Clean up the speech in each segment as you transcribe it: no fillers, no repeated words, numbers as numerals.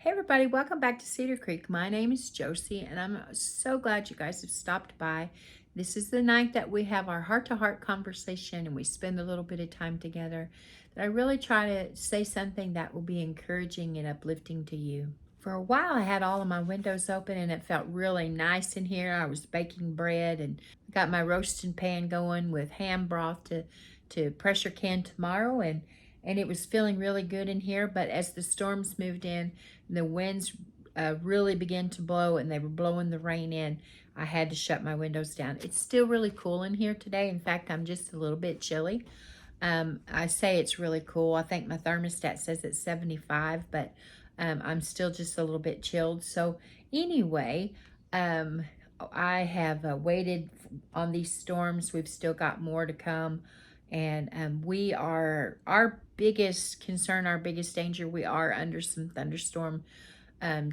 Hey everybody, welcome back to Cedar Creek. My name is Josie and I'm so glad you guys have stopped by. This is the night that we have our heart-to-heart conversation and we spend a little bit of time together. That I really try to say something that will be encouraging and uplifting to you. For a while I had all of my windows open and it felt really nice in here. I was baking bread and got my roasting pan going with ham broth to pressure can tomorrow, and it was feeling really good in here. But as the storms moved in, the winds really began to blow and they were blowing the rain in, I had to shut my windows down. It's still really cool in here today. In fact, I'm just a little bit chilly. I say it's really cool. I think my thermostat says it's 75, but I'm still just a little bit chilled. So anyway, I have waited on these storms. We've still got more to come. And our biggest concern, our biggest danger, we are under some thunderstorm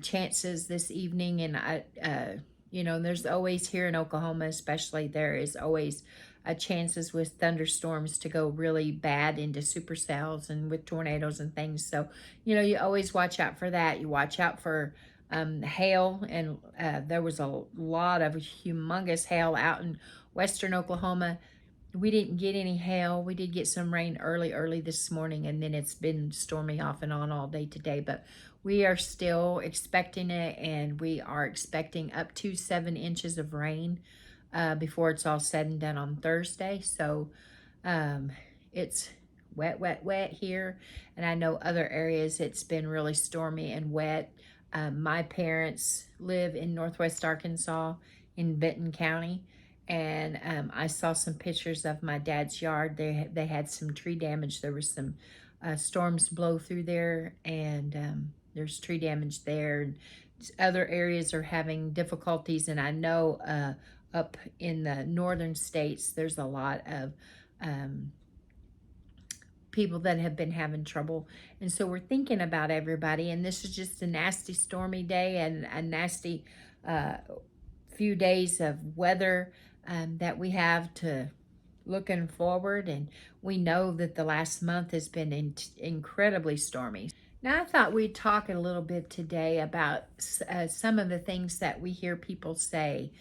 chances this evening. And there's always, here in Oklahoma especially, there is always chances with thunderstorms to go really bad into supercells and with tornadoes and things. So, you always watch out for that. You watch out for hail, and there was a lot of humongous hail out in western Oklahoma. We didn't get any hail. We did get some rain early this morning, and then it's been stormy off and on all day today. But we are still expecting it, and we are expecting up to 7 inches of rain before it's all said and done on Thursday. So it's wet here. And I know other areas it's been really stormy and wet. My parents live in Northwest Arkansas in Benton County. And I saw some pictures of my dad's yard. They had some tree damage. There was some storms blow through there, and there's tree damage there. And other areas are having difficulties, and I know up in the northern states, there's a lot of people that have been having trouble. And so we're thinking about everybody, and this is just a nasty stormy day and a nasty few days of weather that we have to looking forward. And we know that the last month has been incredibly stormy. Now I thought we'd talk a little bit today about some of the things that we hear people say.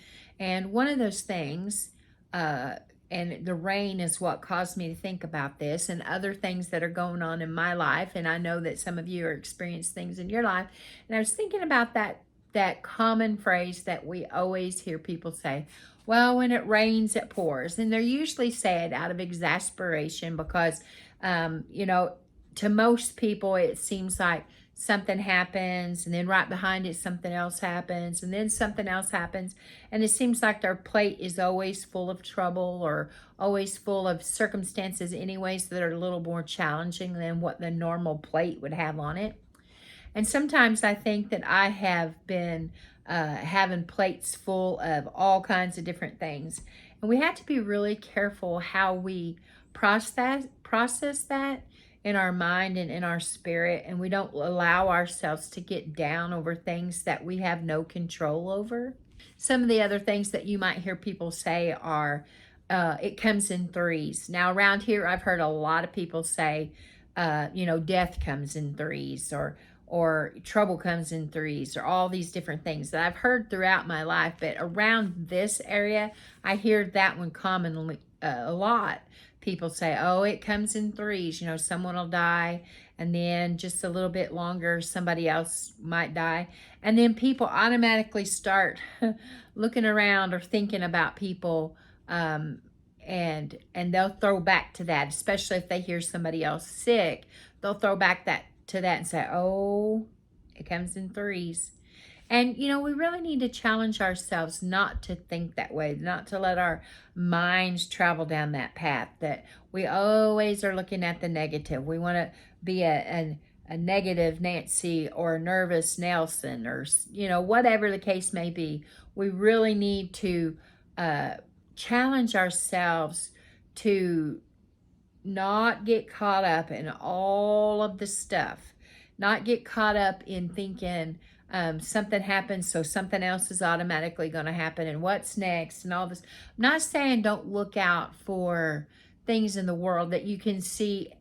And one of those things, and the rain is what caused me to think about this, and other things that are going on in my life. And I know that some of you are experiencing things in your life. And I was thinking about that common phrase that we always hear people say, well, when it rains, it pours. And they're usually say it out of exasperation because, to most people, it seems like something happens, and then right behind it, something else happens, and then something else happens. And it seems like their plate is always full of trouble or always full of circumstances anyways that are a little more challenging than what the normal plate would have on it. And sometimes I think that I have been having plates full of all kinds of different things. And we have to be really careful how we process that in our mind and in our spirit. And we don't allow ourselves to get down over things that we have no control over. Some of the other things that you might hear people say are, it comes in threes. Now around here, I've heard a lot of people say, death comes in threes, or trouble comes in threes, or all these different things that I've heard throughout my life. But around this area, I hear that one commonly a lot. People say, oh, it comes in threes. Someone will die, and then just a little bit longer, somebody else might die. And then people automatically start looking around or thinking about people, and they'll throw back to that, especially if they hear somebody else sick. They'll throw back to that and say, oh, it comes in threes. And, we really need to challenge ourselves not to think that way, not to let our minds travel down that path, that we always are looking at the negative. We want to be a negative Nancy or a nervous Nelson, or, whatever the case may be. We really need to challenge ourselves to not get caught up in all of the stuff, not get caught up in thinking something happens, so something else is automatically going to happen, and what's next, and all this. I'm not saying don't look out for things in the world that you can see,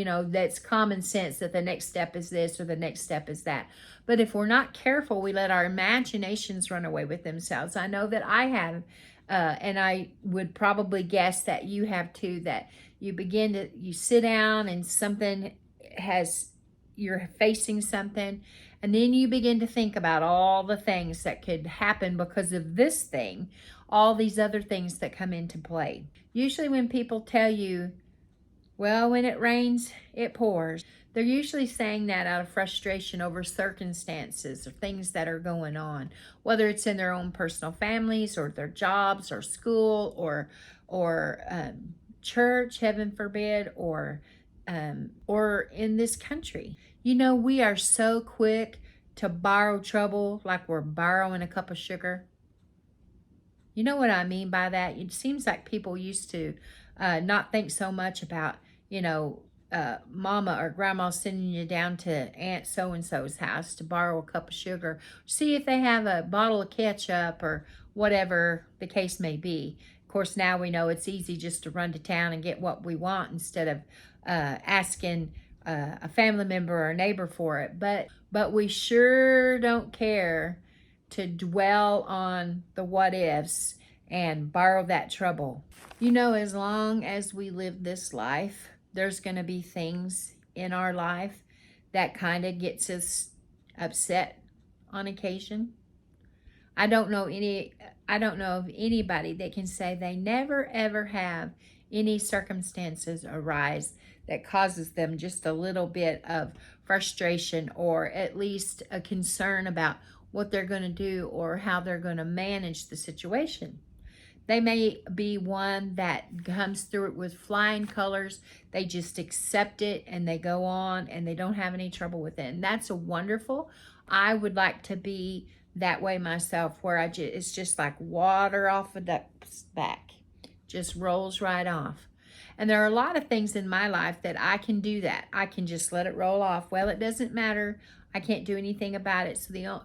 that's common sense that the next step is this or the next step is that. But if we're not careful, we let our imaginations run away with themselves. I know that I have, and I would probably guess that you have too, that you sit down and you're facing something, and then you begin to think about all the things that could happen because of this thing, all these other things that come into play. Usually when people tell you, well, when it rains, it pours, they're usually saying that out of frustration over circumstances or things that are going on, whether it's in their own personal families or their jobs or school or church, heaven forbid, or in this country. We are so quick to borrow trouble like we're borrowing a cup of sugar. You know what I mean by that? It seems like people used to not think so much about, mama or grandma sending you down to Aunt so-and-so's house to borrow a cup of sugar. See if they have a bottle of ketchup or whatever the case may be. Of course, now we know it's easy just to run to town and get what we want instead of asking a family member or a neighbor for it. But we sure don't care to dwell on the what ifs and borrow that trouble. As long as we live this life, there's going to be things in our life that kind of gets us upset on occasion. I don't know of anybody that can say they never ever have any circumstances arise that causes them just a little bit of frustration or at least a concern about what they're going to do or how they're going to manage the situation. They may be one that comes through it with flying colors. They just accept it and they go on and they don't have any trouble with it. And that's wonderful. I would like to be that way myself, where it's just like water off a duck's back. Just rolls right off. And there are a lot of things in my life that I can do that. I can just let it roll off. Well, it doesn't matter. I can't do anything about it.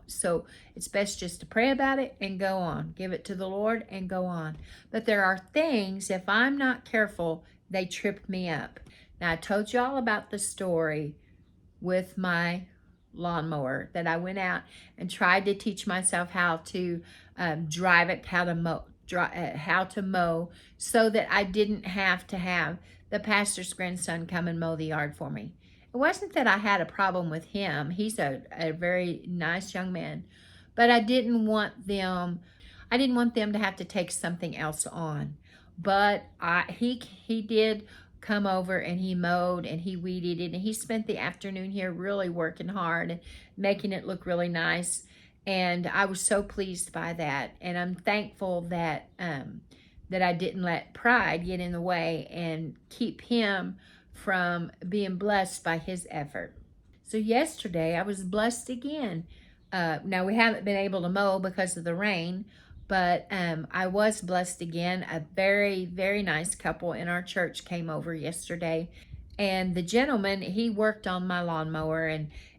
So it's best just to pray about it and go on. Give it to the Lord and go on. But there are things, if I'm not careful, they trip me up. Now, I told you all about the story with my lawnmower that I went out and tried to teach myself how to drive it, how to mow, so that I didn't have to have the pastor's grandson come and mow the yard for me. It wasn't that I had a problem with him. He's a very nice young man, but I didn't want them to have to take something else on. But he did come over and he mowed and he weeded it, and he spent the afternoon here really working hard and making it look really nice. And I was so pleased by that. And I'm thankful that I didn't let pride get in the way and keep him from being blessed by his effort. So yesterday I was blessed again. Now we haven't been able to mow because of the rain, but I was blessed again. A very, very nice couple in our church came over yesterday. And the gentleman, he worked on my lawnmower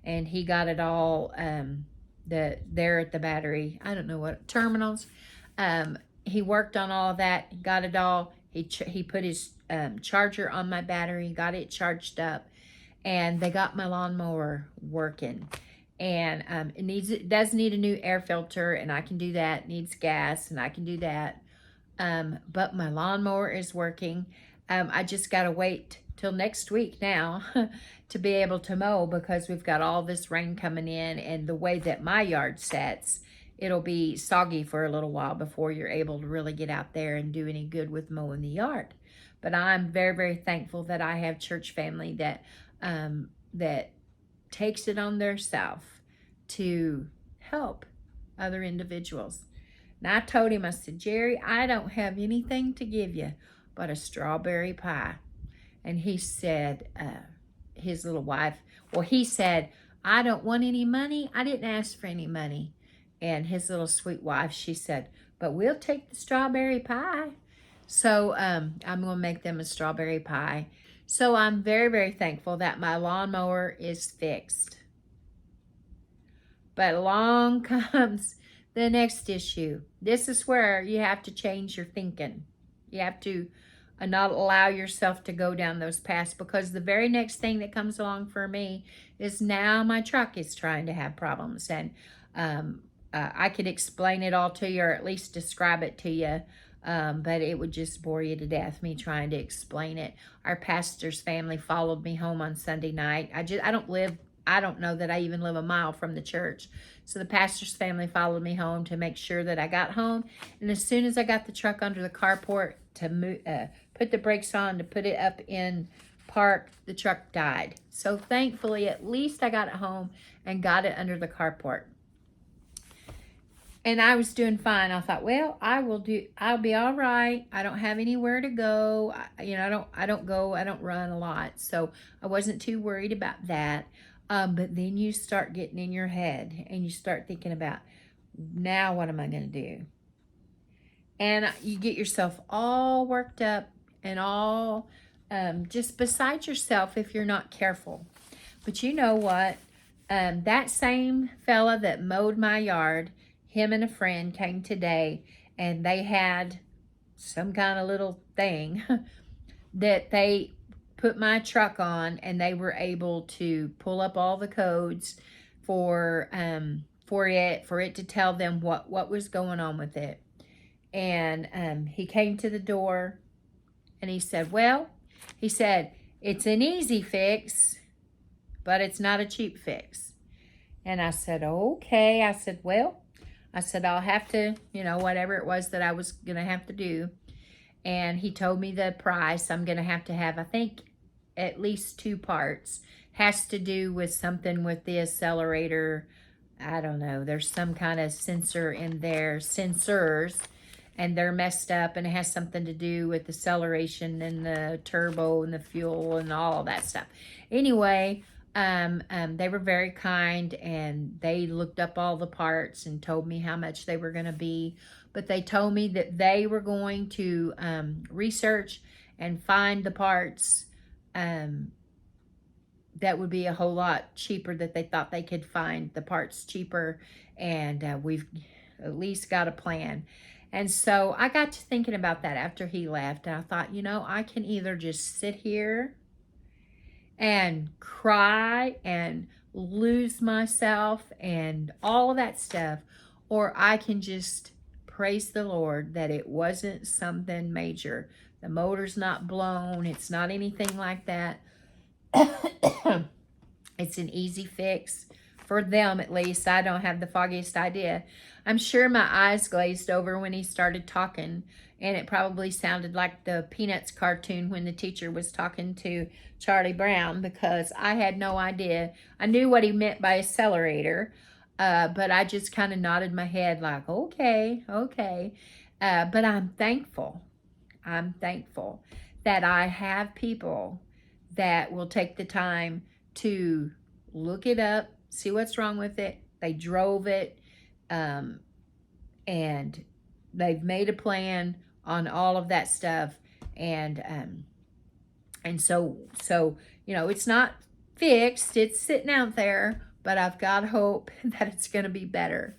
and he got it all there at the battery. I don't know what terminals. He worked on all of that, got it all. He put his charger on my battery, got it charged up, and they got my lawnmower working. And it does need a new air filter, and I can do that. It needs gas, and I can do that. But my lawnmower is working. I just got to wait till next week now to be able to mow, because we've got all this rain coming in, and the way that my yard sets, it'll be soggy for a little while before you're able to really get out there and do any good with mowing the yard. But I'm very, very thankful that I have church family that takes it on their self to help other individuals. And I told him, I said, Jerry, I don't have anything to give you but a strawberry pie. And he said, his little wife, well, he said, I don't want any money. I didn't ask for any money. And his little sweet wife, she said, but we'll take the strawberry pie. So I'm going to make them a strawberry pie. So I'm very, very thankful that my lawnmower is fixed. But along comes the next issue. This is where you have to change your thinking. You have to not allow yourself to go down those paths, because the very next thing that comes along for me is now my truck is trying to have problems. And I could explain it all to you, or at least describe it to you, but it would just bore you to death, me trying to explain it. Our pastor's family followed me home on Sunday night. I don't know that I even live a mile from the church. So the pastor's family followed me home to make sure that I got home. And as soon as I got the truck under the carport to move, put the brakes on to put it up in park, the truck died. So thankfully, at least I got it home and got it under the carport. And I was doing fine. I thought, well, I'll be all right. I don't have anywhere to go. I don't run a lot. So I wasn't too worried about that. But then you start getting in your head and you start thinking about, now what am I going to do? And you get yourself all worked up and all just beside yourself if you're not careful. But you know what? That same fella that mowed my yard, him and a friend came today, and they had some kind of little thing that they put my truck on, and they were able to pull up all the codes for it to tell them what was going on with it. And he came to the door, and he said, it's an easy fix, but it's not a cheap fix. And I said, okay. I said, I'll have to, whatever it was that I was going to have to do. And he told me the price. I'm going to have, I think, at least 2 parts. Has to do with something with the accelerator. I don't know. There's some kind of sensor in there, sensors, and they're messed up. And it has something to do with acceleration and the turbo and the fuel and all that stuff. Anyway, they were very kind, and they looked up all the parts and told me how much they were going to be. But they told me that they were going to research and find the parts that would be a whole lot cheaper, that they thought they could find the parts cheaper. And we've at least got a plan. And so I got to thinking about that after he left. And I thought, I can either just sit here and cry and lose myself and all of that stuff, or I can just praise the Lord that it wasn't something major. The motor's not blown. It's not anything like that. It's an easy fix for them, at least. I don't have the foggiest idea. I'm sure my eyes glazed over when he started talking, and it probably sounded like the Peanuts cartoon when the teacher was talking to Charlie Brown, because I had no idea. I knew what he meant by accelerator, but I just kind of nodded my head like, okay. But I'm thankful. I'm thankful that I have people that will take the time to look it up, see what's wrong with it. They drove it, and they've made a plan on all of that stuff. And so, it's not fixed. It's sitting out there, but I've got hope that it's going to be better.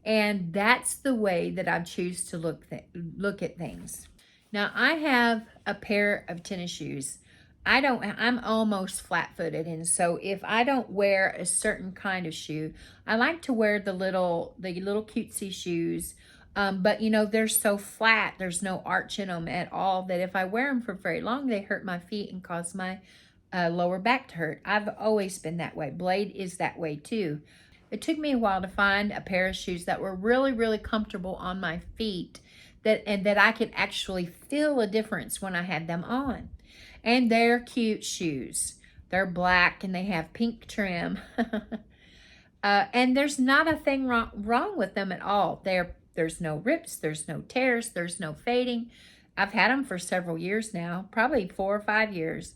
And that's the way that I choose to look at things. Now, I have a pair of tennis shoes. I'm almost flat-footed, and so if I don't wear a certain kind of shoe, I like to wear the little cutesy shoes, but they're so flat, there's no arch in them at all, that if I wear them for very long, they hurt my feet and cause my lower back to hurt. I've always been that way. Blade is that way too. It took me a while to find a pair of shoes that were really, really comfortable on my feet, that I could actually feel a difference when I had them on. And they're cute shoes. They're black and they have pink trim. And there's not a thing wrong with them at all. There's no rips, there's no tears, there's no fading. I've had them for several years now, probably 4 or 5 years.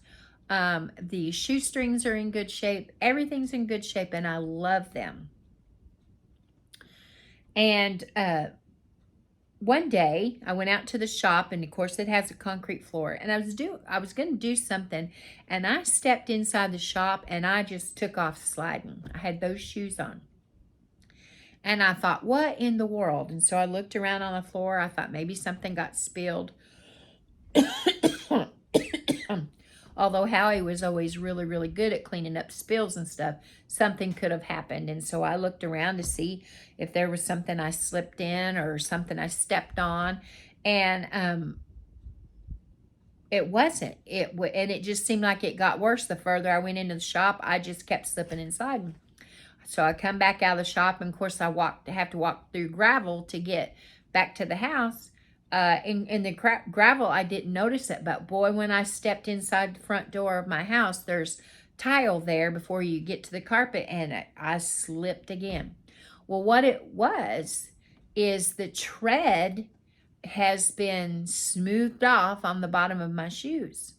The shoestrings are in good shape. Everything's in good shape, and I love them. And one day I went out to the shop, and of course it has a concrete floor, and I was going to do something, and I stepped inside the shop and I just took off sliding. I had those shoes on, and I thought, what in the world? And so I looked around on the floor. I thought maybe something got spilled. Although Howie was always really, really good at cleaning up spills and stuff, something could have happened. And so I looked around to see if there was something I slipped in or something I stepped on. And it wasn't. And it just seemed like it got worse. The further I went into the shop, I just kept slipping inside. So I come back out of the shop, and of course I have to walk through gravel to get back to the house. In the gravel, I didn't notice it, but boy, when I stepped inside the front door of my house, there's tile there before you get to the carpet, and I slipped again. Well, what it was is the tread has been smoothed off on the bottom of my shoes.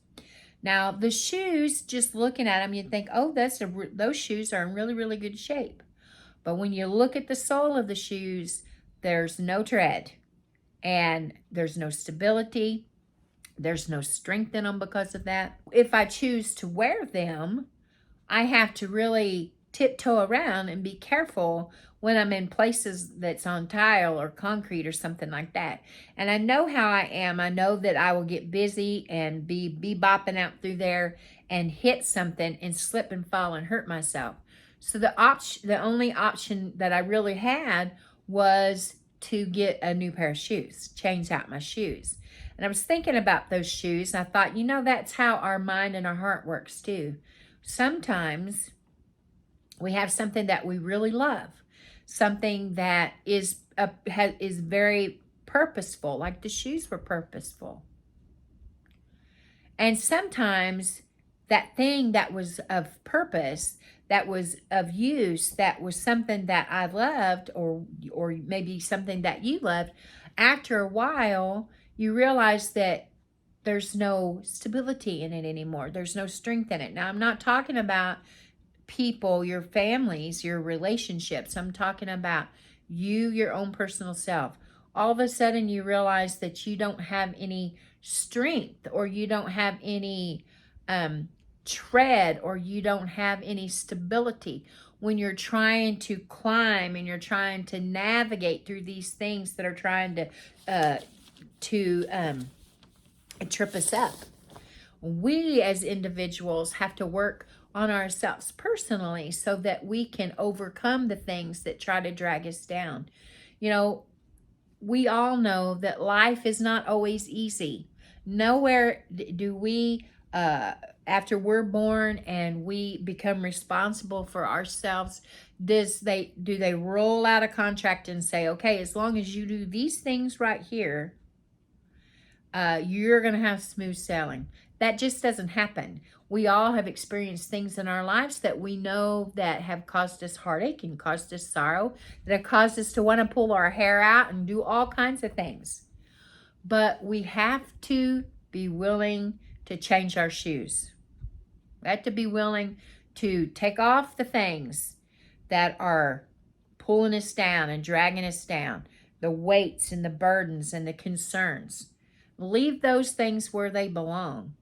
Now, the shoes, just looking at them, you'd think, oh, those shoes are in really, really good shape. But when you look at the sole of the shoes, there's no tread. And there's no stability. There's no strength in them because of that. If I choose to wear them, I have to really tiptoe around and be careful when I'm in places that's on tile or concrete or something like that. And I know how I am. I know that I will get busy and be bopping out through there and hit something and slip and fall and hurt myself. So the only option that I really had was to get a new pair of shoes, change out my shoes. And I was thinking about those shoes, and I thought, you know, that's how our mind and our heart works too. Sometimes we have something that we really love, something that is very purposeful, like the shoes were purposeful. And sometimes that thing that was of purpose, that was of use, that was something that I loved, or maybe something that you loved, after a while, you realize that there's no stability in it anymore. There's no strength in it. Now, I'm not talking about people, your families, your relationships. I'm talking about you, your own personal self. All of a sudden, you realize that you don't have any strength, or you don't have any tread, or you don't have any stability when you're trying to climb and you're trying to navigate through these things that are trying to trip us up. We as individuals have to work on ourselves personally so that we can overcome the things that try to drag us down. You know, we all know that life is not always easy. Nowhere do we after we're born and we become responsible for ourselves, do they roll out a contract and say, okay, as long as you do these things right here, you're going to have smooth sailing. That just doesn't happen. We all have experienced things in our lives that we know that have caused us heartache and caused us sorrow, that have caused us to want to pull our hair out and do all kinds of things. But we have to be willing to change our shoes. We have to be willing to take off the things that are pulling us down and dragging us down, the weights and the burdens and the concerns. Leave those things where they belong.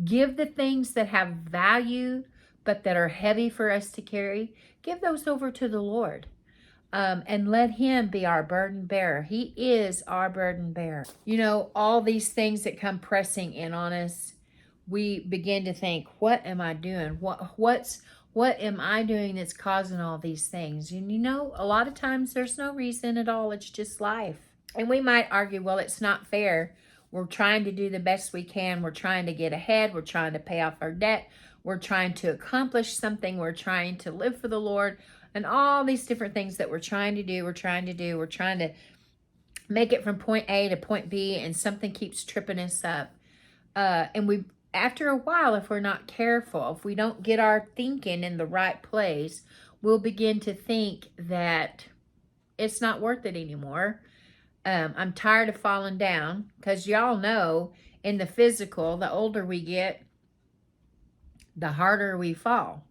Give the things that have value but that are heavy for us to carry, give those over to the Lord. And let him be our burden bearer. He is our burden bearer. You know, all these things that come pressing in on us, we begin to think, what am I doing? What am I doing that's causing all these things? And you know, a lot of times there's no reason at all. It's just life. And we might argue, well, it's not fair. We're trying to do the best we can. We're trying to get ahead. We're trying to pay off our debt. We're trying to accomplish something. We're trying to live for the Lord. And all these different things that we're trying to do. We're trying to make it from point A to point B, and something keeps tripping us up. And after a while, if we're not careful, if we don't get our thinking in the right place, we'll begin to think that it's not worth it anymore. I'm tired of falling down, because y'all know in the physical, the older we get, the harder we fall.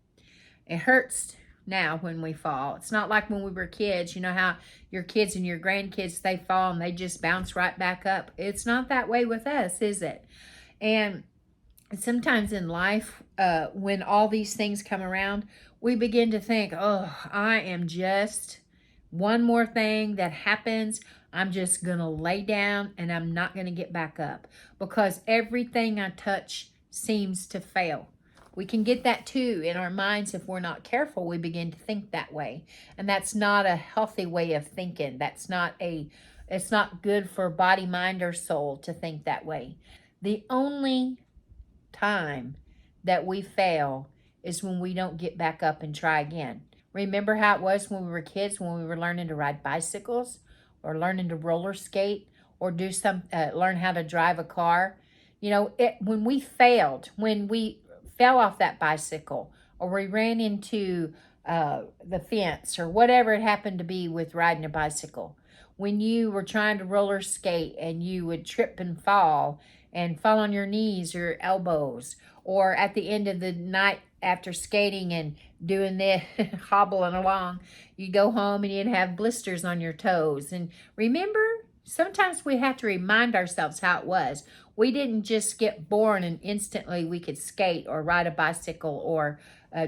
It hurts now when we fall. It's not like when we were kids. You know how your kids and your grandkids, they fall and they just bounce right back up. It's not that way with us, is it? And sometimes in life, when all these things come around, we begin to think, oh, I am just one more thing that happens. I'm just going to lay down and I'm not going to get back up, because everything I touch seems to fail. We can get that too in our minds if we're not careful. We begin to think that way. And that's not a healthy way of thinking. It's not good for body, mind, or soul to think that way. The only time that we fail is when we don't get back up and try again. Remember how it was when we were kids, when we were learning to ride bicycles or learning to roller skate or learn how to drive a car. When we failed, when we fell off that bicycle or we ran into the fence or whatever it happened to be with riding a bicycle, when you were trying to roller skate and you would trip and fall on your knees or elbows, or at the end of the night after skating and doing this, hobbling along, you go home and you'd have blisters on your toes. And remember, sometimes we have to remind ourselves how it was. We didn't just get born and instantly we could skate or ride a bicycle or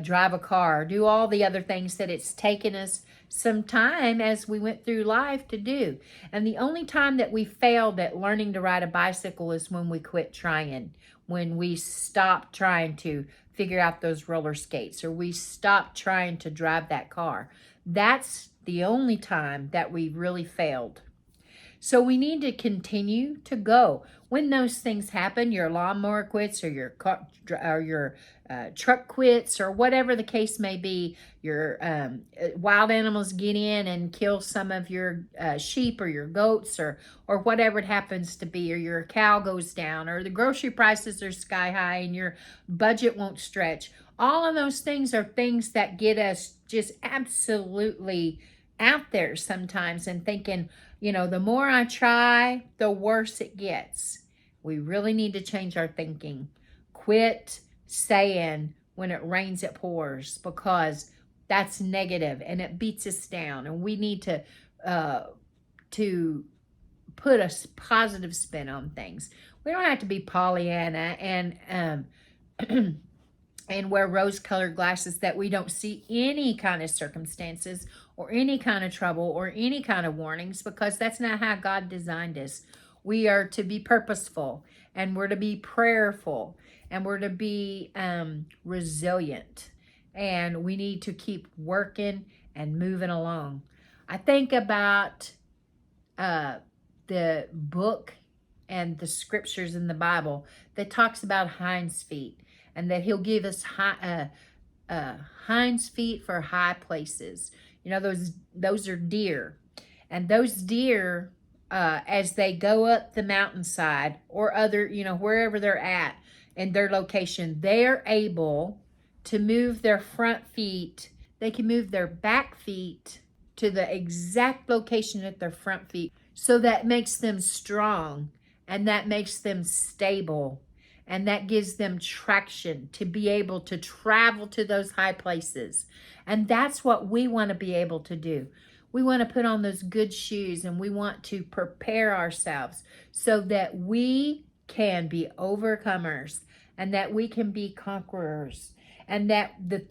drive a car, or do all the other things that it's taken us some time as we went through life to do. And the only time that we failed at learning to ride a bicycle is when we quit trying, when we stopped trying to figure out those roller skates, or we stopped trying to drive that car. That's the only time that we really failed. So we need to continue to go. When those things happen, your lawnmower quits, or your truck quits, or whatever the case may be, your wild animals get in and kill some of your sheep or your goats, or whatever it happens to be, or your cow goes down, or the grocery prices are sky high and your budget won't stretch. All of those things are things that get us just absolutely out there sometimes and thinking, the more I try, the worse it gets. We really need to change our thinking. Quit saying when it rains, it pours, because that's negative and it beats us down. And we need to put a positive spin on things. We don't have to be Pollyanna and and wear rose-colored glasses that we don't see any kind of circumstances or any kind of trouble or any kind of warnings, because that's not how God designed us. We are to be purposeful, and we're to be prayerful, and we're to be resilient, and we need to keep working and moving along. I think about the book and the scriptures in the Bible that talks about hinds feet, and that he'll give us hinds feet for high places. Those are deer. And those deer, as they go up the mountainside or other, wherever they're at in their location, they're able to move their front feet. They can move their back feet to the exact location at their front feet. So that makes them strong, and that makes them stable. And that gives them traction to be able to travel to those high places. And that's what we want to be able to do. We want to put on those good shoes, and we want to prepare ourselves so that we can be overcomers, and that we can be conquerors, and that the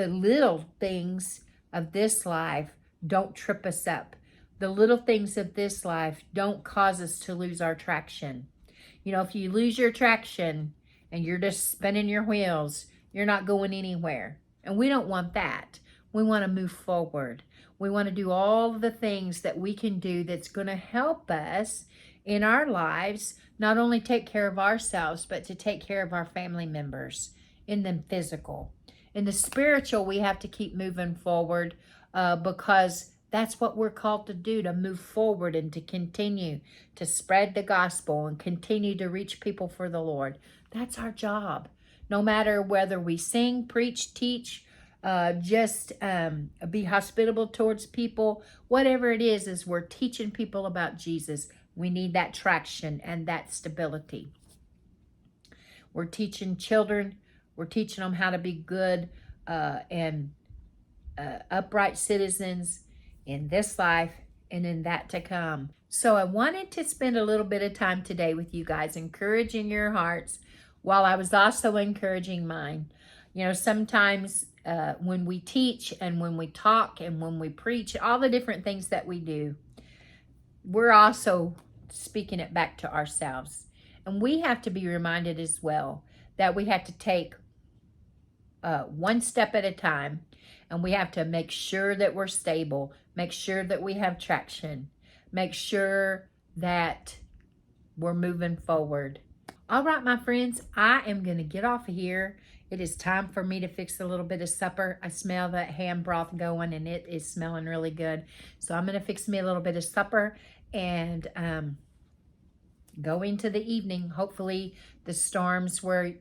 little things of this life don't trip us up. The little things of this life don't cause us to lose our traction. If you lose your traction and you're just spinning your wheels, you're not going anywhere. And we don't want that. We want to move forward. We want to do all the things that we can do that's going to help us in our lives, not only take care of ourselves, but to take care of our family members in the physical. In the spiritual, we have to keep moving forward because that's what we're called to do, to move forward and to continue to spread the gospel and continue to reach people for the Lord. That's our job. No matter whether we sing, preach, teach, just be hospitable towards people, whatever it is we're teaching people about Jesus. We need that traction and that stability. We're teaching children. We're teaching them how to be good and upright citizens in this life and in that to come. So I wanted to spend a little bit of time today with you guys, encouraging your hearts while I was also encouraging mine. Sometimes when we teach and when we talk and when we preach, all the different things that we do, we're also speaking it back to ourselves. And we have to be reminded as well that we have to take one step at a time, and we have to make sure that we're stable, make sure that we have traction, make sure that we're moving forward. All right, my friends, I am going to get off of here. It is time for me to fix a little bit of supper. I smell that ham broth going, and it is smelling really good. So I'm going to fix me a little bit of supper and go into the evening. Hopefully the storms will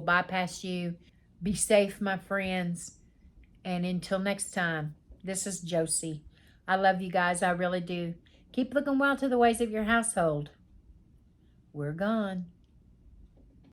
bypass you. Be safe, my friends. And until next time, this is Josie. I love you guys. I really do. Keep looking well to the ways of your household. We're gone.